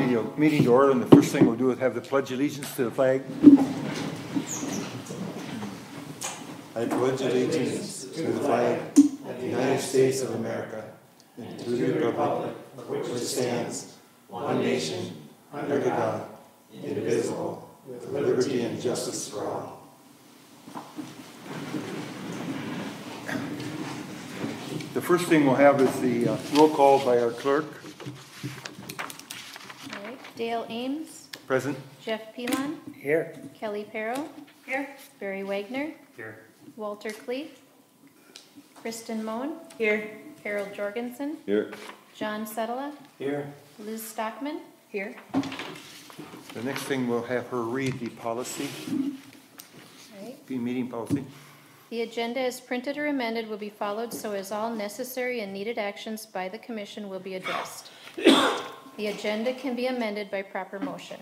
meeting to order, and the first thing we'll do is have the pledge allegiance to the flag. I pledge allegiance to the flag of the United States of America and to the republic which stands one nation under God, indivisible, with liberty and justice for all. The first thing we'll have is the roll call by our clerk. All right. Dale Ames. Present. Jeff Pilon. Here. Kelly Perro. Here. Barry Wagner. Here. Walter Klee. Kristen Moen. Here. Harold Jorgensen. Here. John Setela. Here. Liz Stockman. Here. The next thing we'll have her read the policy, All right. the meeting policy. The agenda as printed or amended will be followed so as all necessary and needed actions by the commission will be addressed. The agenda can be amended by proper motion.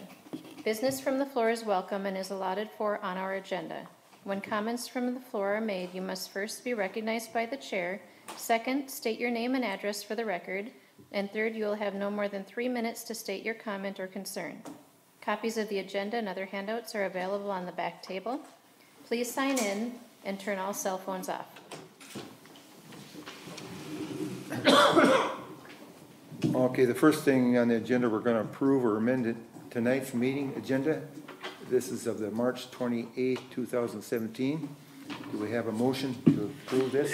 Business from the floor is welcome and is allotted for on our agenda. When comments from the floor are made, you must first be recognized by the chair. Second, state your name and address for the record. And third, you will have no more than 3 minutes to state your comment or concern. Copies of the agenda and other handouts are available on the back table. Please sign in and turn all cell phones off. Okay, the first thing on the agenda, we're going to approve or amend it tonight's meeting agenda. This is of the March 28th, 2017. Do we have a motion to approve this?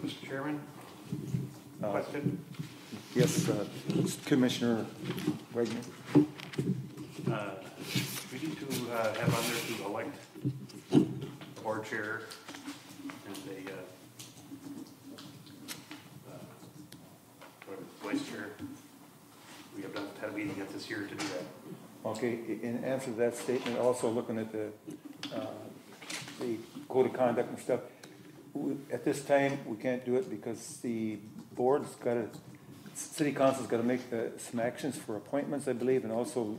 Mr. Chairman, question. Yes, Commissioner Wagner. We need to have on there to elect board chair and a vice chair. We have not had a meeting yet this year to do that. Okay, in answer to that statement, also looking at the code of conduct and stuff, at this time, we can't do it because the board's got to, city council's got to make some actions for appointments, I believe, and also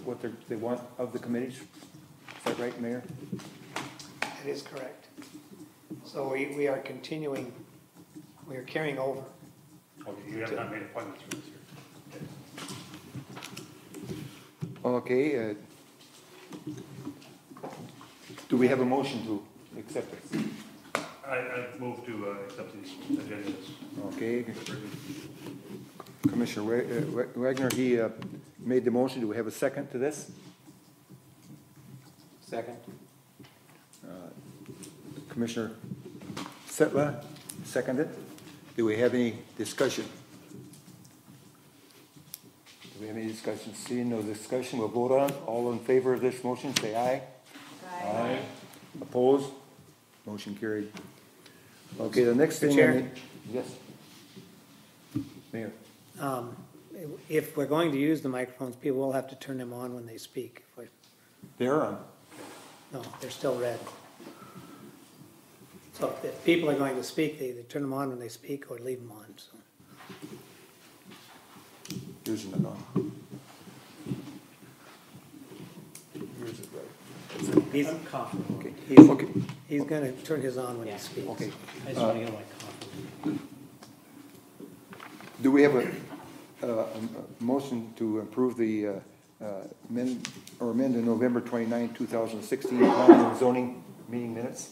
what they want of the committees. Is that right, Mayor? That is correct. So we are continuing, we are carrying over. Okay, you have not made appointments for this year. Okay, do we have a motion to accept this? I move to accept the agenda. Okay. Commissioner Wagner, he made the motion. Do we have a second to this? Second. Commissioner Setla seconded. Do we have any discussion? Do we have any discussion? Seeing no discussion, we'll vote on. All in favor of this motion, say aye. Aye. Opposed? Motion carried. Okay, the next thing. Chair? Yes. Mayor. If we're going to use the microphones, people will have to turn them on when they speak. They're on. No, they're still red. So if people are going to speak, they either turn them on when they speak or leave them on. So. Yours is not on. Yours is right. He's, Okay. Okay. he's going to turn his on when he speaks. Okay. I just want to get my coffee. Do we have a motion to approve the amend the November 29, 2016 planning and zoning meeting minutes?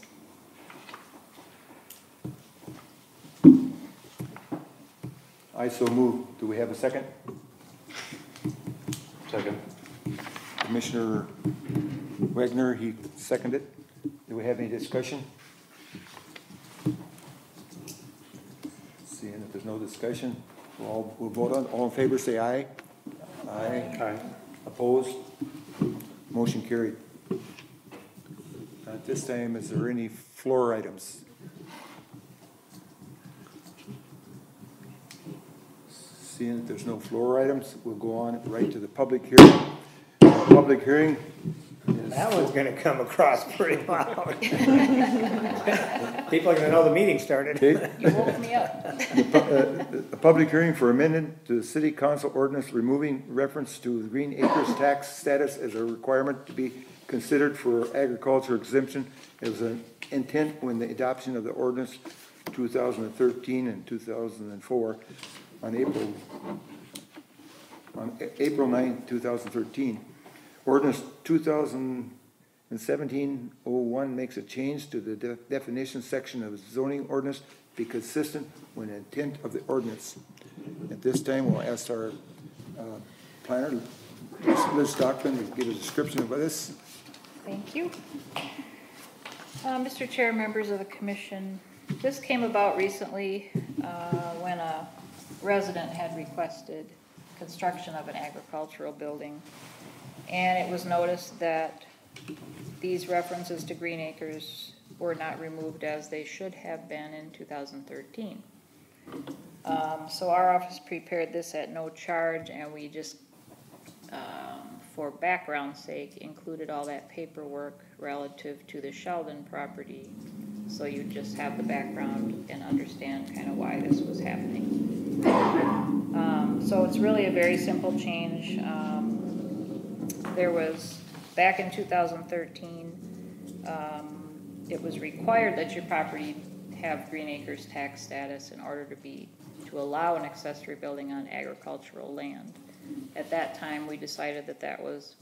I so move. Do we have a second? Second. Commissioner Wagner, he seconded. Do we have any discussion? Seeing that there's no discussion, we'll vote on. All in favor, say aye. Aye. Aye. Opposed? Motion carried. At this time, is there any floor items? Seeing that there's no floor items, we'll go on right to the public hearing. Public hearing is That one's going to come across pretty loud. People are going to know the meeting started. okay. You woke me up. A public hearing for amendment to the city council ordinance removing reference to the Green Acres tax status as a requirement to be considered for agriculture exemption. It was an intent when the adoption of the ordinance 2013 and 2004 on April 9, 2013. Ordinance 2017-01 makes a change to the definition section of zoning ordinance be consistent with the intent of the ordinance. At this time, we'll ask our planner, Liz Stockman, to give a description of this. Thank you. Mr. Chair, members of the commission, this came about recently when a resident had requested construction of an agricultural building. And it was noticed that these references to Green Acres were not removed as they should have been in 2013. So our office prepared this at no charge, and we just, for background's sake, included all that paperwork relative to the Sheldon property, so you just have the background and understand kind of why this was happening. So it's really a very simple change. There was, back in 2013, it was required that your property have Green Acres tax status in order to allow an accessory building on agricultural land. At that time, we decided that that was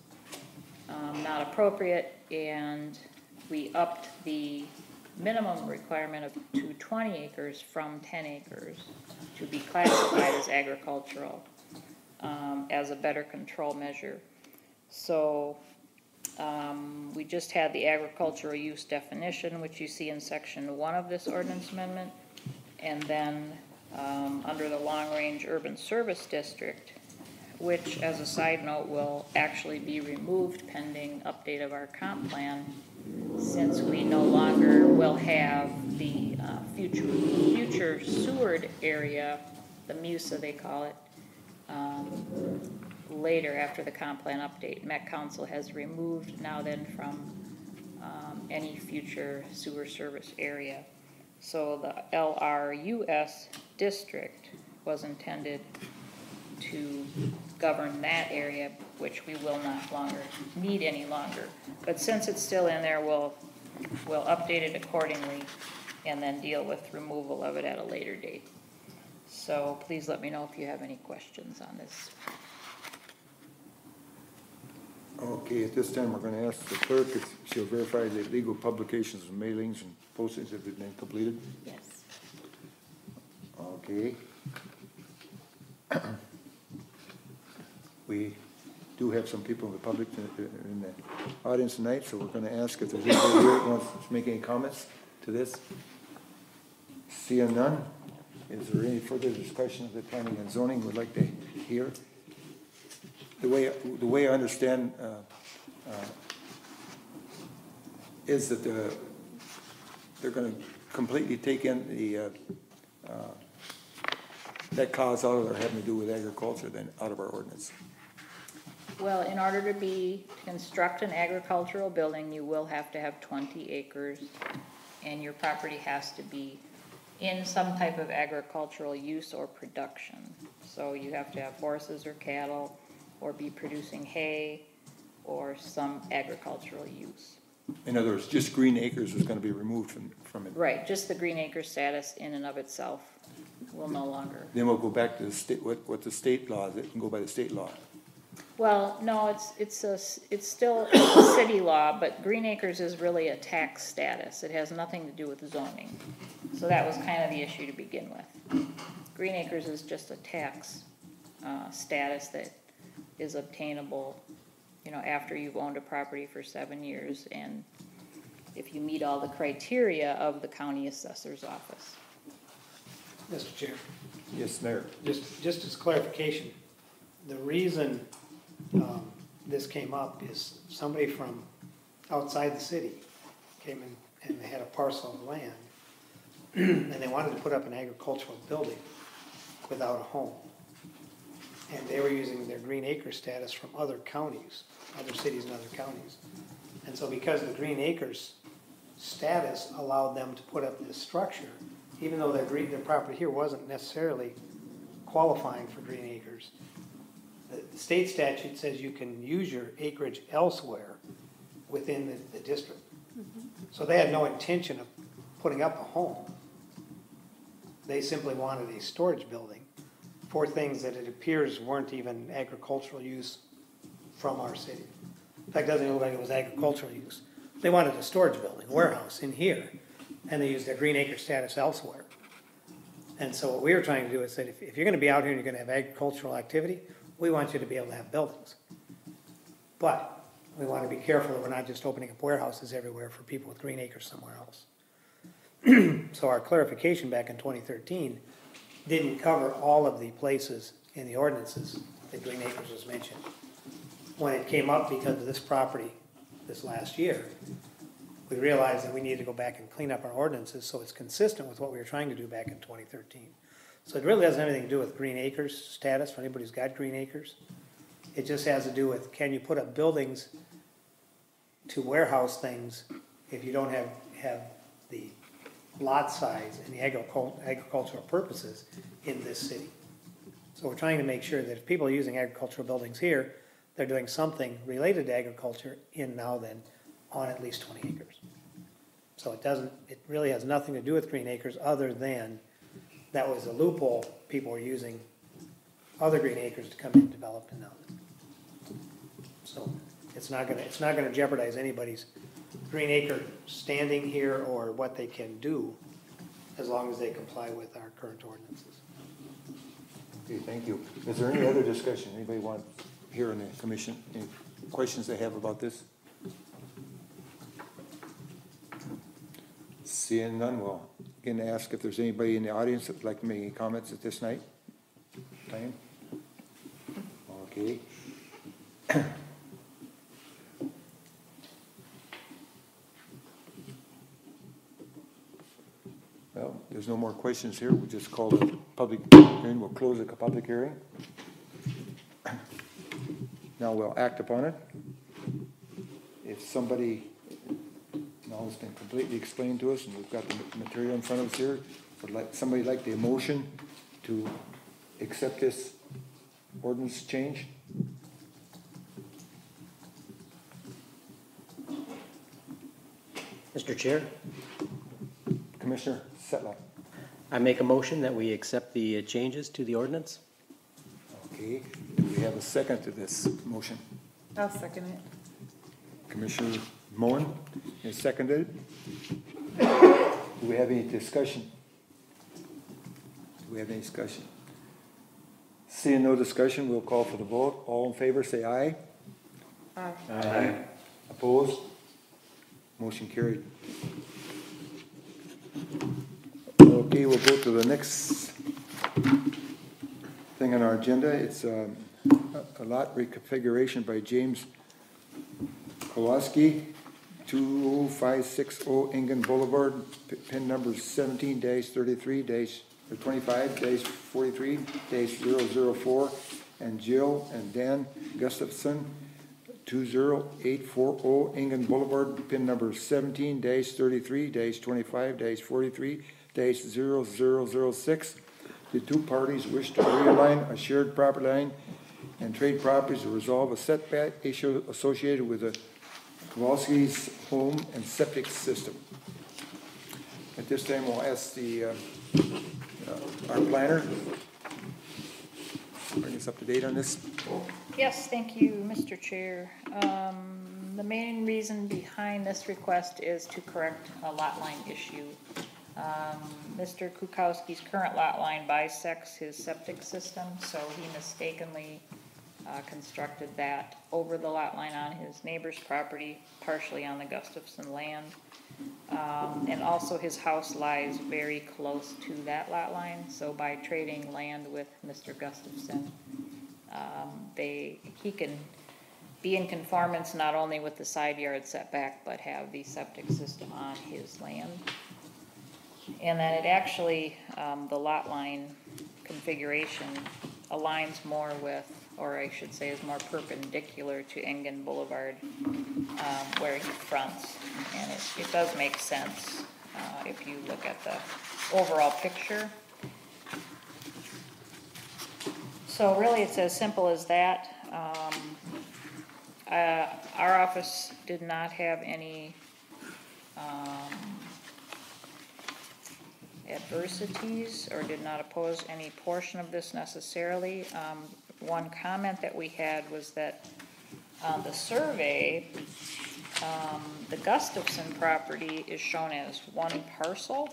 not appropriate, and we upped the minimum requirement to 20 acres from 10 acres to be classified as agricultural as a better control measure. So we just had the agricultural use definition, which you see in section 1 of this ordinance amendment, and then under the long-range urban service district, which, as a side note, will actually be removed pending update of our comp plan, since we no longer will have the future Seward area, the MUSA they call it, later after the comp plan update. Met Council has removed now then from any future sewer service area. So the LRUS district was intended to govern that area, which we will not longer need any longer. But since it's still in there, we'll update it accordingly and then deal with removal of it at a later date. So please let me know if you have any questions on this. Okay, at this time, we're going to ask the clerk if she'll verify the legal publications and mailings and postings have been completed. Yes. Okay. We do have some people in the public in the audience tonight, so we're going to ask if there's anybody here who wants to make any comments to this. Seeing none, is there any further discussion of the planning and zoning we'd like to hear? The way I understand is that they're going to completely take in the that clause out of there having to do with agriculture then out of our ordinance. Well, in order to construct an agricultural building, you will have to have 20 acres, and your property has to be in some type of agricultural use or production. So you have to have horses or cattle, or be producing hay, or some agricultural use. In other words, just Green Acres is going to be removed from it. Right, just the Green Acre status in and of itself will no longer. Then we'll go back to the state, what the state law is. It can go by the state law. Well, no, it's still a city law, but Green Acres is really a tax status. It has nothing to do with zoning. So that was kind of the issue to begin with. Green Acres is just a tax status that is obtainable, after you've owned a property for 7 years, and if you meet all the criteria of the county assessor's office. Mr. Chair, Yes, Mayor. just as clarification, the reason this came up is somebody from outside the city came in and they had a parcel of land and they wanted to put up an agricultural building without a home. And they were using their Green Acre status from other counties, other cities and other counties. And so because the Green Acres status allowed them to put up this structure, even though their property here wasn't necessarily qualifying for Green Acres, the state statute says you can use your acreage elsewhere within the district. So they had no intention of putting up a home. They simply wanted a storage building for things that it appears weren't even agricultural use from our city. In fact, it doesn't look like it was agricultural use. They wanted a storage building, a warehouse in here, and they used their green acre status elsewhere. And so what we were trying to do is say, if you're gonna be out here and you're gonna have agricultural activity, we want you to be able to have buildings. But we wanna be careful that we're not just opening up warehouses everywhere for people with green acres somewhere else. So our clarification back in 2013 didn't cover all of the places in the ordinances that green acres was mentioned. When it came up because of this property this last year, we realized that we needed to go back and clean up our ordinances so it's consistent with what we were trying to do back in 2013. So it really doesn't have anything to do with green acres status for anybody who's got green acres. It just has to do with, can you put up buildings to warehouse things if you don't have the lot size and the agricultural purposes in this city. So we're trying to make sure that if people are using agricultural buildings here, they're doing something related to agriculture in now then on at least 20 acres. So it really has nothing to do with green acres other than that was a loophole. People were using other green acres to come in and develop in now. So it's not gonna jeopardize anybody's green acre standing here or what they can do as long as they comply with our current ordinances. Okay, thank you. Is there any other discussion? Anybody want here in the commission, any questions they have about this? Seeing none, we'll again ask if there's anybody in the audience that would like to make any comments at this night. Time? Okay. Well, there's no more questions here. We'll just call the public hearing. We'll close the public hearing. Now we'll act upon it. If somebody, now it's been completely explained to us and we've got the material in front of us here, would somebody like the motion to accept this ordinance change? Mr. Chair, Commissioner Settler. I make a motion that we accept the changes to the ordinance. Okay, do we have a second to this motion? I'll second it. Commissioner Moen is seconded. Do we have any discussion? Do we have any discussion? Seeing no discussion, we'll call for the vote. All in favor, say aye. Aye. Aye. Opposed? Motion carried. Okay, we'll go to the next thing on our agenda. It's a lot reconfiguration by James Kowalski, 20560 Engen Boulevard, pin number 17-25-43-004, and Jill and Dan Gustafson, 20840 Engen Boulevard, pin number 17-33-25-43-0006. The two parties wish to realign a shared property line and trade properties to resolve a setback issue associated with the Kowalski's home and septic system. At this time, we'll ask our planner bring us up to date on this. Yes, thank you, Mr. Chair. The main reason behind this request is to correct a lot line issue. Mr. Kukowski's current lot line bisects his septic system, so he mistakenly constructed that over the lot line on his neighbor's property, partially on the Gustafson land. And also his house lies very close to that lot line, so by trading land with Mr. Gustafson, he can be in conformance not only with the side yard setback, but have the septic system on his land. And then it actually, the lot line configuration aligns more with, or I should say is more perpendicular to Engen Boulevard, where he fronts. And it does make sense if you look at the overall picture. So really it's as simple as that. Our office did not have any adversities or did not oppose any portion of this necessarily. One comment that we had was that on the survey, the Gustafson property is shown as one parcel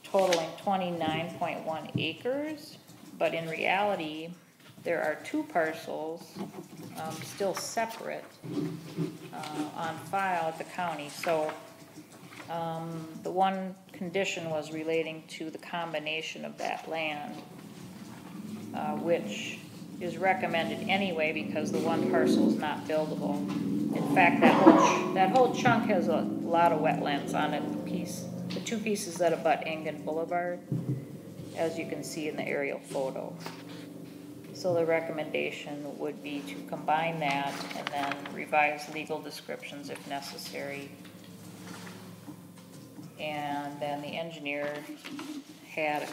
totaling 29.1 acres, but in reality, there are two parcels, still separate, on file at the county. So, the one condition was relating to the combination of that land, which is recommended anyway because the one parcel is not buildable. In fact, that whole chunk has a lot of wetlands on it, the two pieces that abut Engen Boulevard, as you can see in the aerial photo. So the recommendation would be to combine that and then revise legal descriptions if necessary. And then the engineer had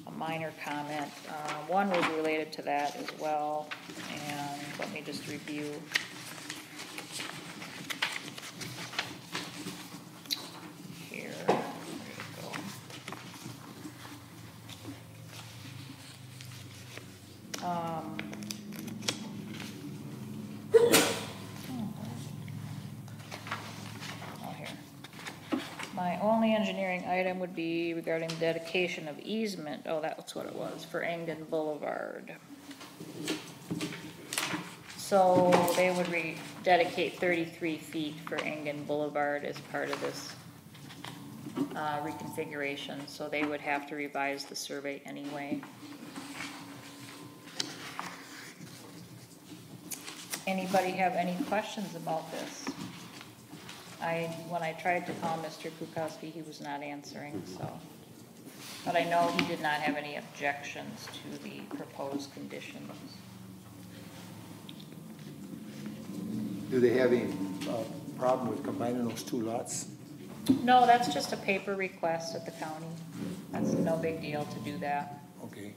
a minor comment. One was related to that as well, and let me just review. Here, where did it go? Oh, here. My only engineering item would be regarding dedication of easement, oh, that's what it was, for Engen Boulevard. So they would dedicate 33 feet for Engen Boulevard as part of this reconfiguration, so they would have to revise the survey anyway. Anybody have any questions about this? When I tried to call Mr. Kukowski, he was not answering, so. But I know he did not have any objections to the proposed conditions. Do they have any problem with combining those two lots? No, that's just a paper request at the county. That's no big deal to do that. Okay.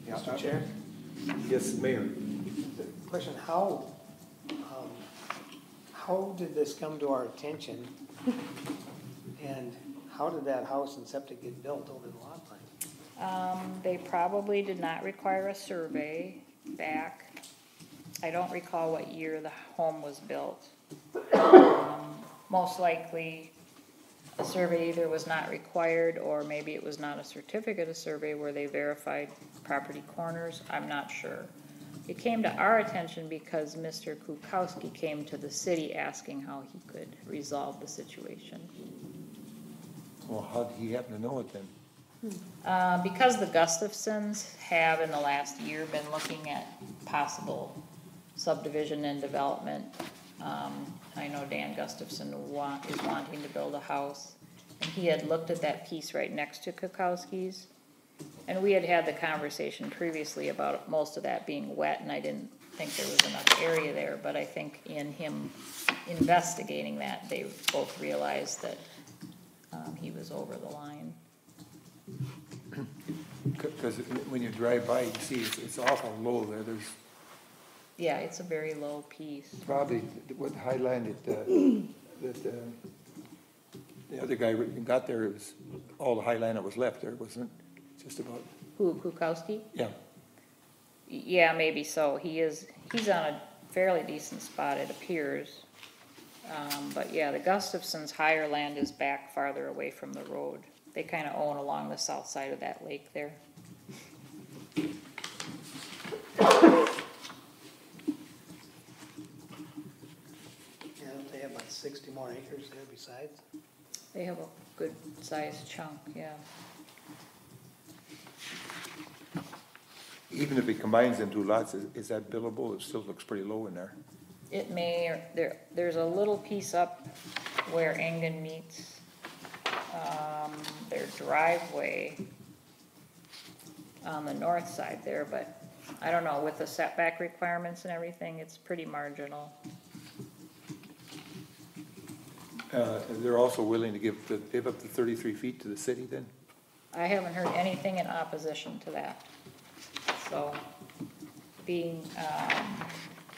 Mr. Chair? Yes, Mayor. Question, how did this come to our attention? And how did that house and septic get built over the lot line? They probably did not require a survey back. I don't recall what year the home was built. Most likely, a survey either was not required, or maybe it was not a certificate of survey where they verified property corners. I'm not sure. It came to our attention because Mr. Kukowski came to the city asking how he could resolve the situation. Well, how did he happen to know it then? Because the Gustafsons have in the last year been looking at possible subdivision and development. I know Dan Gustafson is wanting to build a house, and he had looked at that piece right next to Kukowski's. And we had had the conversation previously about most of that being wet, and I didn't think there was enough area there, but I think in him investigating that, they both realized that he was over the line. Because when you drive by, you see it's awful low there. There's Yeah, it's a very low piece. probably what highlighted that the other guy got there, it was all the high line that was left there, wasn't it? Just about. Who, Kukowski? Yeah. Yeah, maybe so. He's on a fairly decent spot, it appears. But yeah, the Gustafsons' higher land is back farther away from the road. They kind of own along the south side of that lake there. Yeah, don't they have about 60 more acres there besides? They have a good sized chunk, yeah. Even if he combines them two lots, is that buildable? It still looks pretty low in there. It may, there's a little piece up where Engen meets their driveway on the north side there, but I don't know, with the setback requirements and everything, it's pretty marginal. They're also willing to give up the 33 feet to the city then? I haven't heard anything in opposition to that. So, being,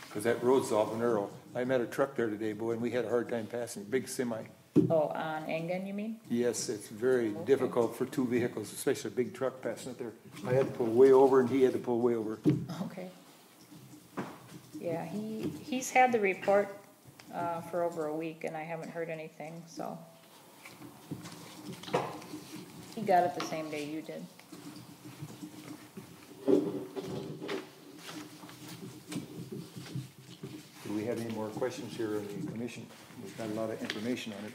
Because that road's awful narrow. I met a truck there today, boy, and we had a hard time passing, big semi. Oh, on Engen, you mean? Yes, it's very difficult for two vehicles, especially a big truck passing it there. I had to pull way over and he had to pull way over. Okay. Yeah, he's had the report, for over a week and I haven't heard anything, so. He got it the same day you did. Do we have any more questions here in the commission? We've got a lot of information on it.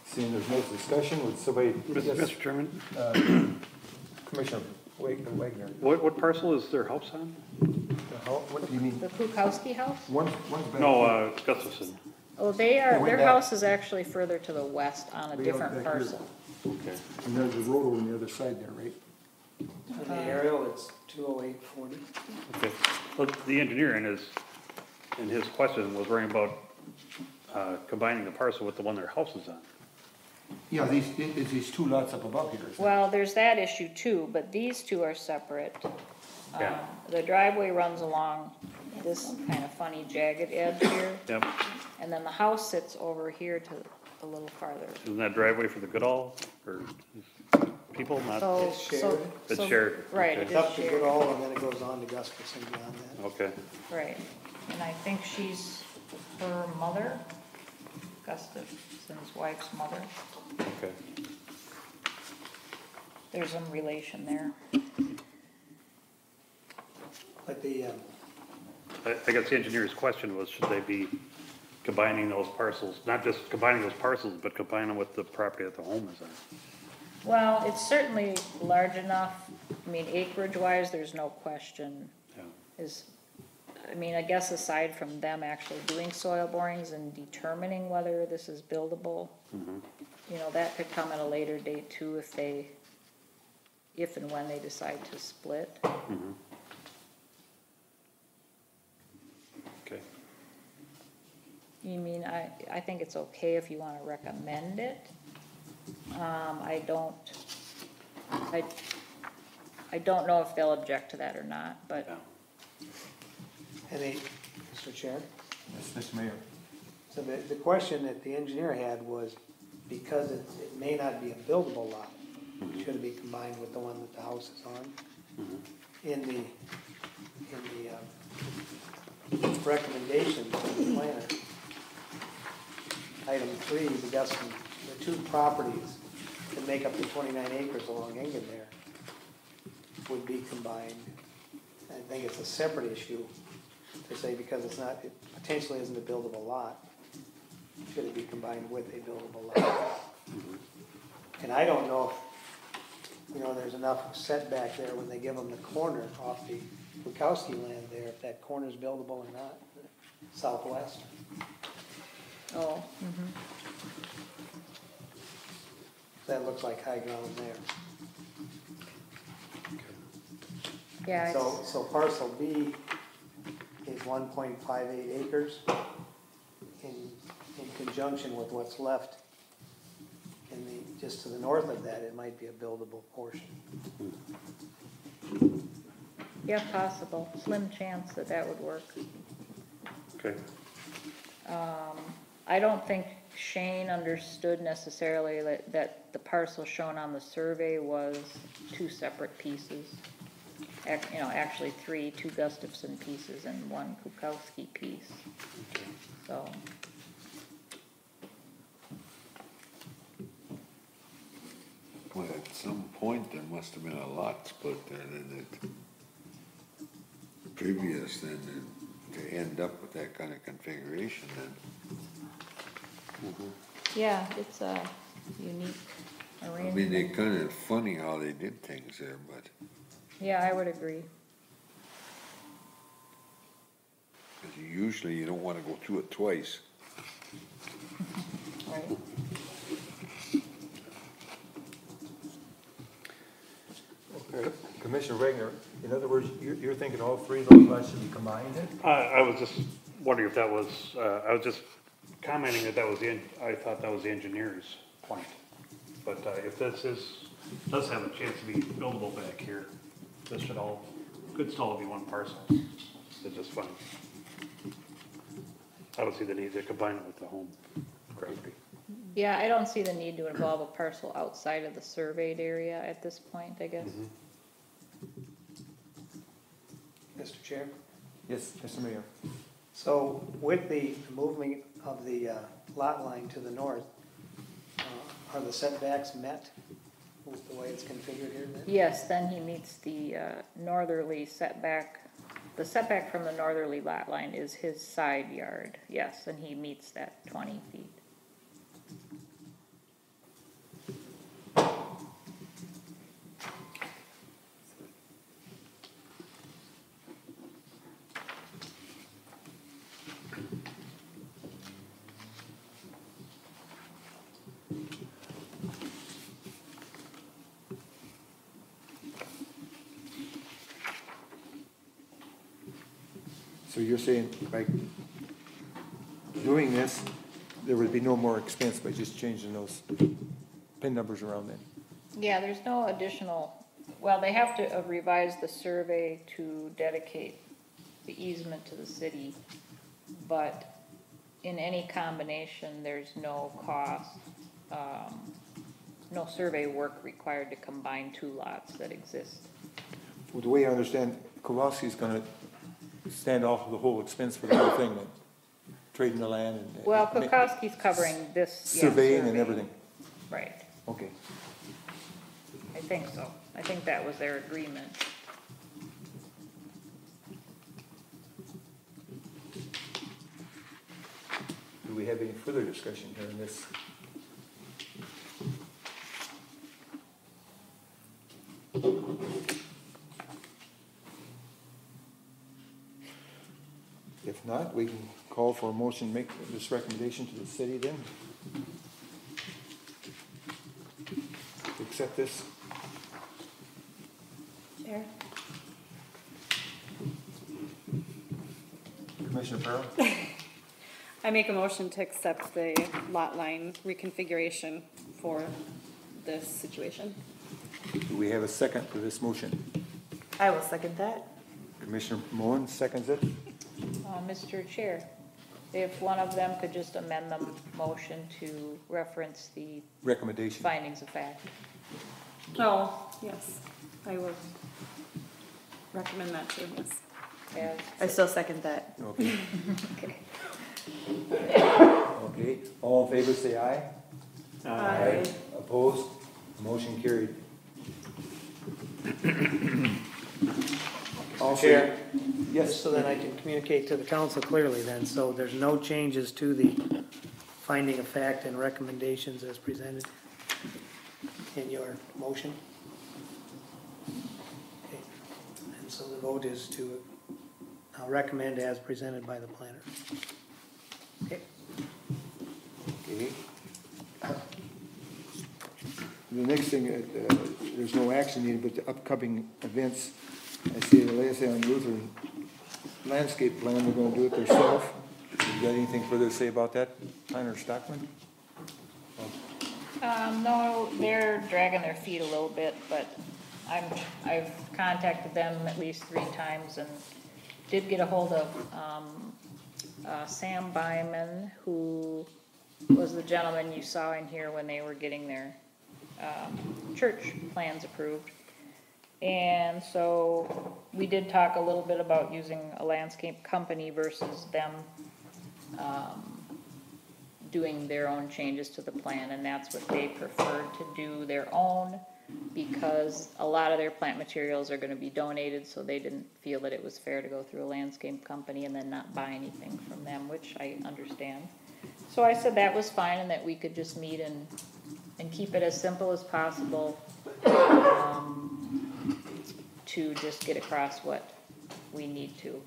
Seeing there's no discussion, would somebody? Yes, Mr. Chairman, Commissioner Wagner. what parcel is their house on? What do you mean? The Kukowski house? One's back No, here. Gustafson. Oh, They went their back. house is actually further to the west on a Way out different back here. parcel. Okay. And there's a road over on the other side there, right? In the aerial, it's 20840. Okay. Well, the engineer in his question was worrying about, combining the parcel with the one their house is on. Yeah, these two lots up above here. isn't it? Well, there's that issue too, but these two are separate. Yeah. The driveway runs along this kind of funny jagged edge here, Yep. and then the house sits over here to a little farther. Isn't that driveway for the Goodall or people, not? So, It's shared. so. It's so- shared, Right, okay. it It's up is to shared, Goodall, and then it goes on to Gustafson beyond that. Okay. right. And I think she's her mother, Gustafson's wife's mother. Okay. There's some relation there. But the, I guess the engineer's question was, should they be combining those parcels, not just combining those parcels, but combining with the property that the home is on? Well, it's certainly large enough, I mean, acreage-wise, there's no question, Yeah. I mean, I guess aside from them actually doing soil borings and determining whether this is buildable, you know, that could come at a later date too if and when they decide to split. Okay. You mean, I think it's okay if you wanna recommend it. I don't know if they'll object to that or not, but. Yeah. Mr. Chair, Yes, Mr. Mayor. so the question that the engineer had was, because it may not be a buildable lot, should it be combined with the one that the house is on? In the recommendations of the planner, item 3, the two properties that make up the 29 acres along Engen there would be combined. I think it's a separate issue to say, because it potentially isn't a buildable lot, should it be combined with a buildable lot? And I don't know if, there's enough setback there when they give them the corner off the Bukowski land there, if that corner's buildable or not, southwest. Oh, That looks like high ground there. yeah, it's, So parcel B is 1.58 acres in conjunction with what's left. Just to the north of that, it might be a buildable portion. yeah, possible, slim chance that would work. Okay. I don't think Shane understood necessarily that the parcel shown on the survey was two separate pieces. Actually three, two Gustafson pieces and one Kukowski piece, so. Well, at some point, there must have been a lot split there, then it, previous, then, to end up with that kind of configuration, then. Yeah, it's a unique I arrangement. mean, they kind of funny how they did things there, but, Yeah, I would agree. 'cause usually you don't wanna go through it twice. Right. Right. Okay. Commissioner Wagner, in other words, you're thinking all three of those lots should be combined then? I was just wondering if that was, I was just commenting that that was I thought that was the engineer's point. But if this does have a chance to be buildable back here, this could still be one parcel. It's just fun. I don't see the need to combine it with the home property. Yeah, I don't see the need to involve a parcel outside of the surveyed area at this point, I guess. Mr. Chair? Yes, Mr. Mayor. So with the movement of the lot line to the north, are the setbacks met with the way it's configured here then? Yes, then he meets the northerly setback. The setback from the northerly lot line is his side yard, yes, and he meets that 20 feet. So you're saying by doing this, there would be no more expense by just changing those pin numbers around then? Yeah, there's no additional, well, they have to revise the survey to dedicate the easement to the city, but in any combination, there's no cost, no survey work required to combine two lots that exist. Well, the way I understand, Kowalski's gonna stand off the whole expense for the whole thing then, trading the land and. Well, Kukowski's covering this. yeah, Surveying and survey. everything, Right, okay. I think so. I think that was their agreement. Do we have any further discussion here in this? If not, we can call for a motion, make this recommendation to the city then. To accept this. Chair. Commissioner Farrell? I make a motion to accept the lot line reconfiguration for this situation. Do we have a second to this motion? I will second that. Commissioner Moen seconds it. Mr. Chair, if one of them could just amend the motion to reference the Recommendation. findings of fact. Oh, yes, I will recommend that too, yes. As, I still second that. Okay. okay. Okay, all in favor say aye. Aye. Opposed? Motion carried. Chair? Yes. So then I can communicate to the council clearly then, so there's no changes to the finding of fact and recommendations as presented in your motion? Okay. And so the vote is to recommend as presented by the planner. Okay. Okay. The next thing, there's no action needed, but the upcoming events, I see the Liaison Lutheran landscape plan, they're gonna do it themselves. You got anything further to say about that, Planner Stockman? No, they're dragging their feet a little bit, but I've contacted them at least 3 times and did get a hold of Sam Byman, who was the gentleman you saw in here when they were getting their church plans approved. And so we did talk a little bit about using a landscape company versus them doing their own changes to the plan, and that's what they preferred to do, their own, because a lot of their plant materials are gonna be donated, so they didn't feel that it was fair to go through a landscape company and then not buy anything from them, which I understand. So I said that was fine and that we could just meet and keep it as simple as possible, to just get across what we need to.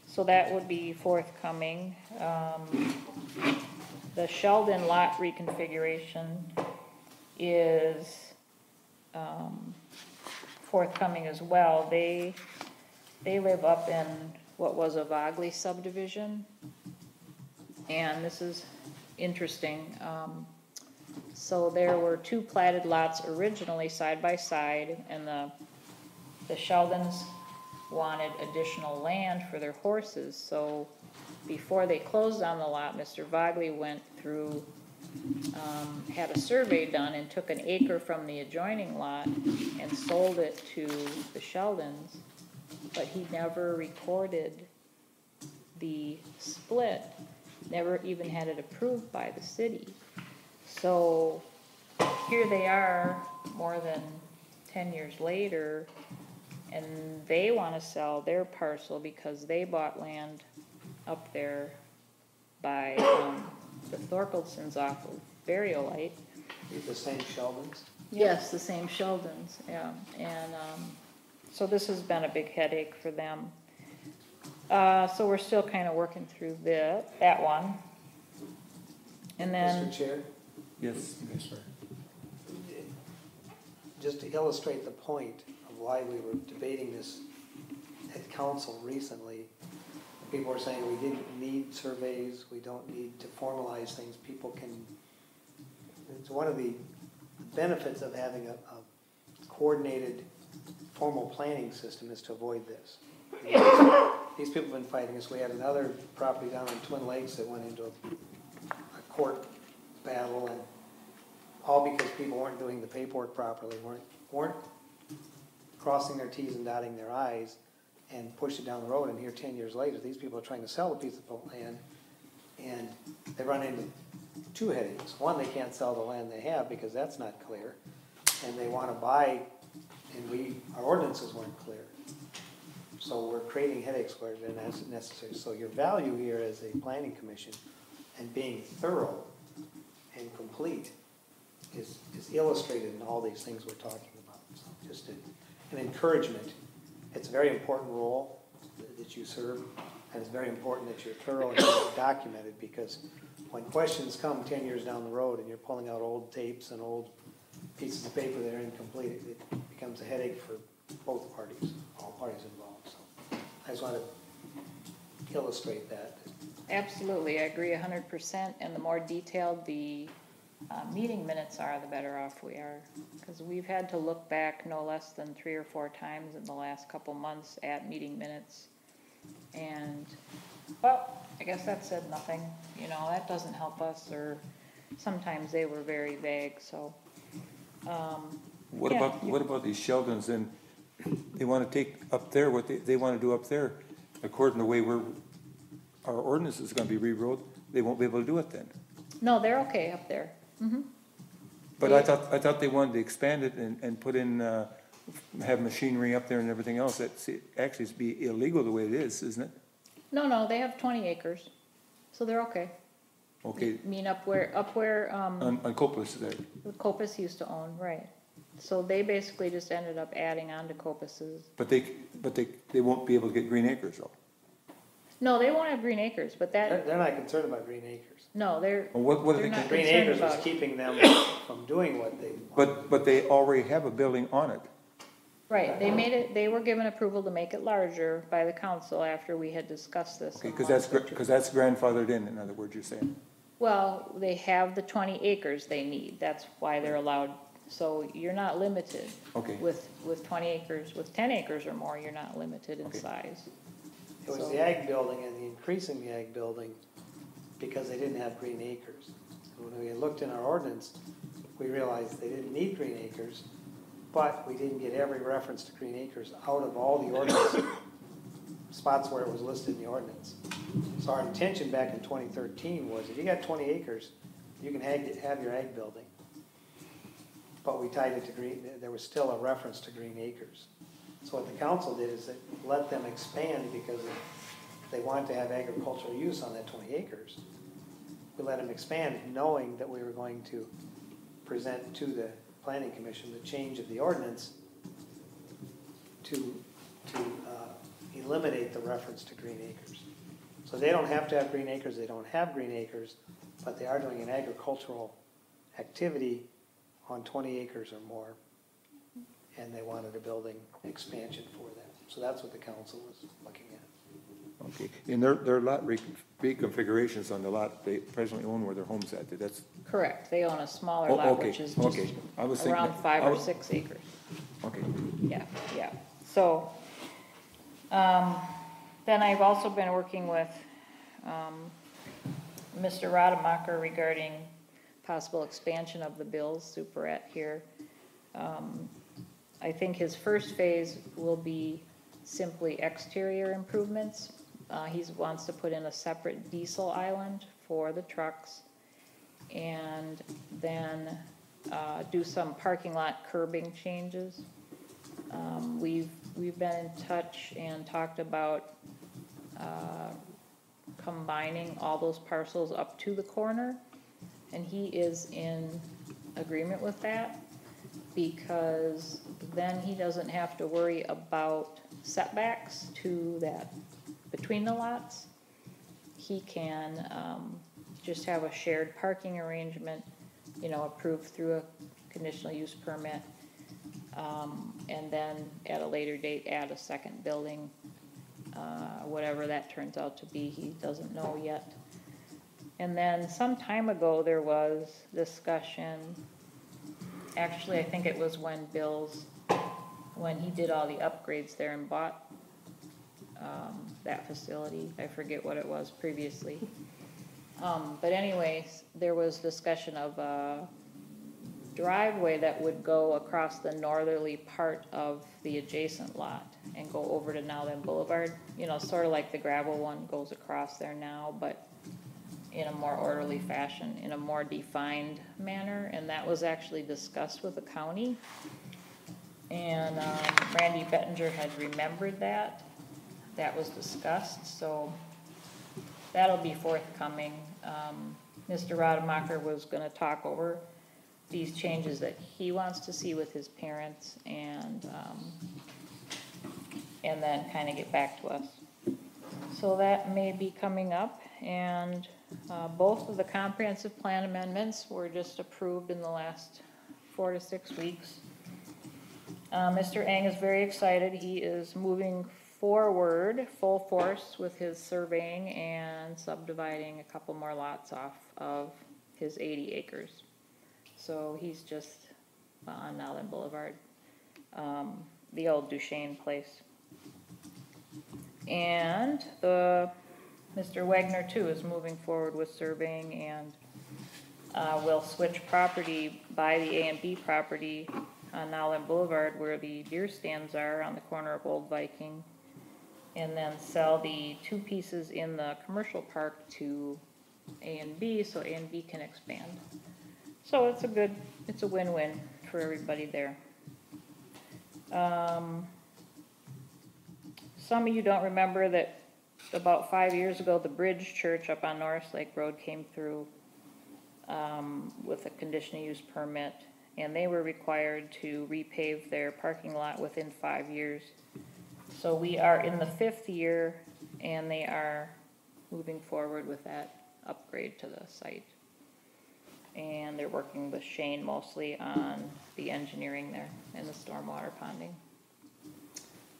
So that would be forthcoming. the Sheldon lot reconfiguration is forthcoming as well. They live up in what was a Vogley subdivision. And this is interesting. So there were two platted lots originally side by side, and the Sheldons wanted additional land for their horses. So before they closed on the lot, Mr. Vogley went through, had a survey done and took an acre from the adjoining lot and sold it to the Sheldons, but he never recorded the split, never even had it approved by the city. So here they are, more than 10 years later, and they want to sell their parcel because they bought land up there by the Thorkeldsons off of Burialite. These the same Sheldons? Yes, the same Sheldons, yeah. And so this has been a big headache for them. So we're still kind of working through that one. And then, Mr. Chair, Yes, yes, sir. just to illustrate the point of why we were debating this at council recently, people were saying we didn't need surveys, we don't need to formalize things, people can, it's one of the benefits of having a coordinated formal planning system is to avoid this. These people have been fighting us. We had another property down in Twin Lakes that went into a court battle, and all because people weren't doing the paperwork properly, weren't crossing their T's and dotting their I's, and pushed it down the road. And here 10 years later, these people are trying to sell a piece of land, and they run into two headaches. One, they can't sell the land they have because that's not clear, and they want to buy, and our ordinances weren't clear. So we're creating headaches where they're not necessary. So your value here as a planning commission and being thorough and complete is illustrated in all these things we're talking about. So just an encouragement. It's a very important role that you serve, and it's very important that you're thorough and documented, because when questions come 10 years down the road and you're pulling out old tapes and old pieces of paper that are incomplete, it becomes a headache for both parties, all parties involved. So I just want to illustrate that. absolutely, I agree 100%, and the more detailed the meeting minutes are, the better off we are. Because we've had to look back no less than 3 or 4 times in the last couple months at meeting minutes. And, well, I guess that said nothing, you know, that doesn't help us, or sometimes they were very vague, so. What about these Sheldons, and they want to take up there, what they want to do up there, according to the way our ordinance is going to be rewrote, they won't be able to do it then. No, they're okay up there. But I thought they wanted to expand it and put in, have machinery up there and everything else. That's actually it'd be illegal the way it is, isn't it? No, they have 20 acres, so they're okay. Okay, I mean, up where, on Copus there. Copus used to own, right. So they basically just ended up adding on to Copus's. But they won't be able to get Green Acres though. No, they won't have Green Acres, but that, They're not concerned about Green Acres. no, they're, Well, what are they're they? not Green concerned Acres was about it. keeping them from doing what they want. But they already have a building on it. Right, they were given approval to make it larger by the council after we had discussed this. Okay, because that's grandfathered in other words, you're saying. Well, they have the 20 acres they need, that's why they're allowed, so you're not limited. Okay. With 20 acres, with 10 acres or more, you're not limited in Okay. size. It was So- the ag building and the increasing the ag building because they didn't have Green Acres. When we looked in our ordinance, we realized they didn't need Green Acres, but we didn't get every reference to Green Acres out of all the ordinance spots where it was listed in the ordinance. So our intention back in 2013 was if you got 20 acres, you can have your ag building. But we tied it to green, there was still a reference to Green Acres. So what the council did is it let them expand because they wanted to have agricultural use on that 20 acres. We let them expand knowing that we were going to present to the planning commission the change of the ordinance to eliminate the reference to Green Acres. So they don't have to have Green Acres, they don't have Green Acres, but they are doing an agricultural activity on 20 acres or more, and they wanted a building expansion for that. So that's what the council was looking at. Okay, and there are lot reconfigurations on the lot they presently own where their home's at, that's, Correct, they own a smaller Oh, lot, okay, which is just okay. I was thinking- around 5 I or was- 6 acres. okay. Yeah, yeah. So, then I've also been working with, Mr. Rademacher regarding possible expansion of the Bills Superette here. I think his first phase will be simply exterior improvements. He wants to put in a separate diesel island for the trucks, and then, do some parking lot curbing changes. We've been in touch and talked about, combining all those parcels up to the corner, and he is in agreement with that, because then he doesn't have to worry about setbacks to that, between the lots. He can, just have a shared parking arrangement, you know, approved through a conditional use permit, and then at a later date add a second building, whatever that turns out to be, he doesn't know yet. And then some time ago, there was discussion, actually, I think it was when when he did all the upgrades there and bought, that facility, I forget what it was previously. But anyways, there was discussion of a driveway that would go across the northerly part of the adjacent lot and go over to Nowland Boulevard, you know, sort of like the gravel one goes across there now, but in a more orderly fashion, in a more defined manner, and that was actually discussed with the county. And Randy Bettinger had remembered that. That was discussed, so that'll be forthcoming. Mr. Rademacher was gonna talk over these changes that he wants to see with his parents, and then kind of get back to us. So that may be coming up, and both of the comprehensive plan amendments were just approved in the last 4 to 6 weeks. Mr. Eng is very excited. He is moving forward full force with his surveying and subdividing a couple more lots off of his 80 acres. So he's just on Nowland Boulevard, the old Duchesne place. And Mr. Wagner too is moving forward with surveying, and will switch property, buy the A and B property on Nowland Boulevard where the deer stands are on the corner of Old Viking, and then sell the 2 pieces in the commercial park to A and B, so A and B can expand. So it's a win-win for everybody there. Some of you don't remember that about 5 years ago, the Bridge Church up on Norris Lake Road came through with a conditional use permit, and they were required to repave their parking lot within 5 years. So we are in the 5th year, and they are moving forward with that upgrade to the site. And they're working with Shane mostly on the engineering there and the stormwater ponding.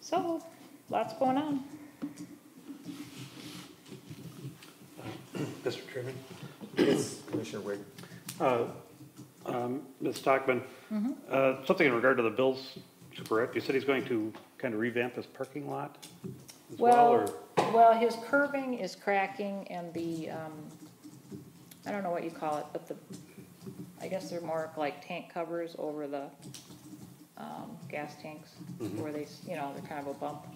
So, lots going on. Mr. Chairman? Yes, Commissioner Wade. Ms. Stockman, something in regard to the Bills Superette, you said he's going to kind of revamp his parking lot as well, or? Well, his curbing is cracking, and the, I don't know what you call it, but I guess they're more like tank covers over the, gas tanks, where they, you know, they're kind of a bump.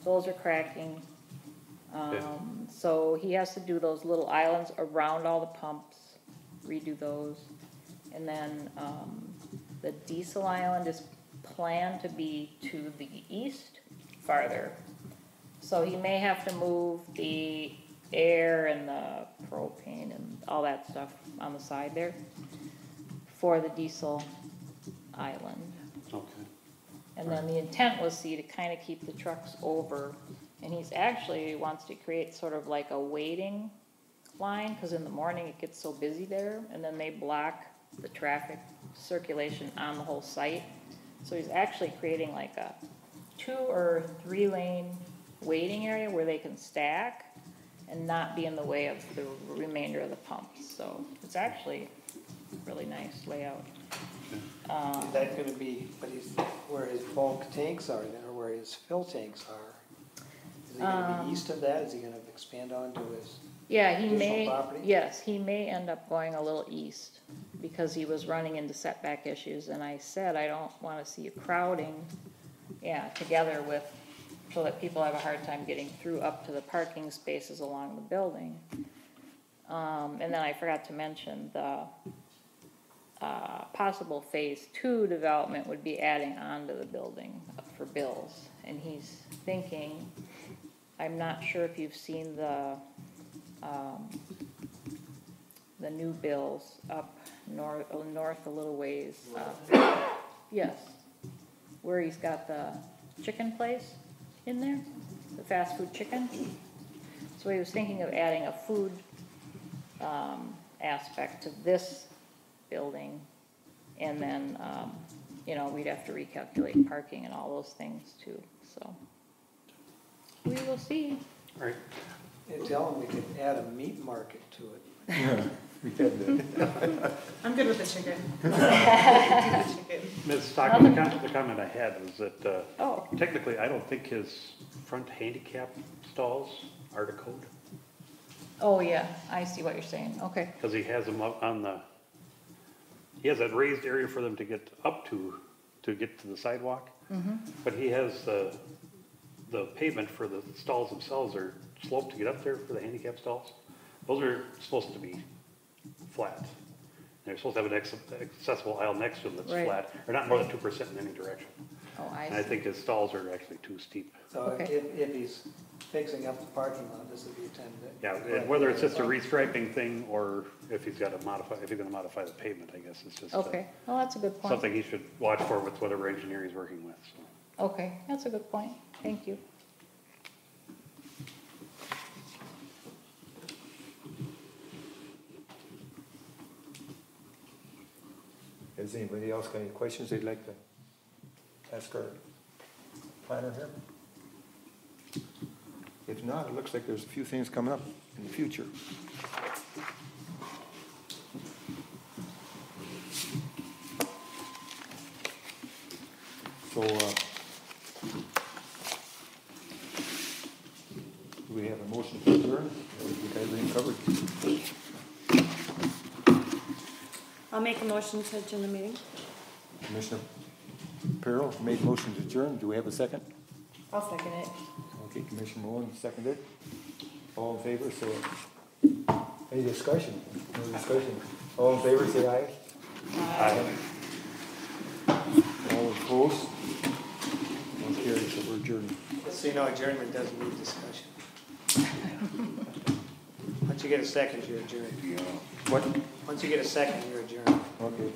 Those are cracking. So he has to do those little islands around all the pumps, redo those. And then, the diesel island is planned to be to the east farther. So he may have to move the air and the propane and all that stuff on the side there for the diesel island. Okay. And then the intent was to kind of keep the trucks over, and he's actually wants to create sort of like a waiting line, cause in the morning it gets so busy there, and then they block the traffic circulation on the whole site. So he's actually creating like a 2 or 3 lane waiting area where they can stack and not be in the way of the remainder of the pumps, so it's actually really nice layout. Is that gonna be, where his bulk tanks are then, or where his fill tanks are? Is he gonna be east of that? Is he gonna expand onto his? Yeah, he Additional may, property? yes, he may end up going a little east, because he was running into setback issues, and I said, I don't wanna see you crowding, together with, so that people have a hard time getting through up to the parking spaces along the building. And then I forgot to mention the, possible phase 2 development would be adding on to the building for Bill's, and he's thinking, I'm not sure if you've seen the new Bill's up north a little ways. Yes, where he's got the chicken place in there, the fast food chicken. So he was thinking of adding a food aspect to this building, and then, we'd have to recalculate parking and all those things too, so. We will see. All right, And tell him we could add a meat market to it. Yeah, we had that. I'm good with the chicken. Do the chicken. Ms. Stockman, the comment I had was that, Oh, technically, I don't think his front handicap stalls are to code, oh yeah, I see what you're saying, okay. because he has them up on the, he has that raised area for them to get up to get to the sidewalk. But he has the pavement for the stalls themselves are sloped to get up there for the handicap stalls. Those are supposed to be flat. They're supposed to have an accessible aisle next to them that's Right. flat, or not more than 2% in any direction. Oh, And I I see. think his stalls are actually too steep. So Okay. if he's fixing up the parking lot, this would be a time to. Yeah, and whether it's just a restriping thing, or if he's got to modify, if he's gonna modify the pavement, I guess it's just Okay, well, that's a good point. something he should watch for with whatever engineer he's working with, so. Okay, that's a good point, thank you. Has anybody else got any questions they'd like to ask our planner here? If not, it looks like there's a few things coming up in the future. So, do we have a motion to adjourn? Or you guys already covered? I'll make a motion to adjourn the meeting. Commissioner Peril made motion to adjourn. Do we have a second? I'll second it. Okay, Commissioner Moore seconded. All in favor, say aye. Any discussion? No discussion. All in favor, say aye. Aye. All opposed? Motion carries, so we're adjourned. So you know, adjournment doesn't need discussion. Once you get a second, you're adjourned. What? Once you get a second, you're adjourned. Okay.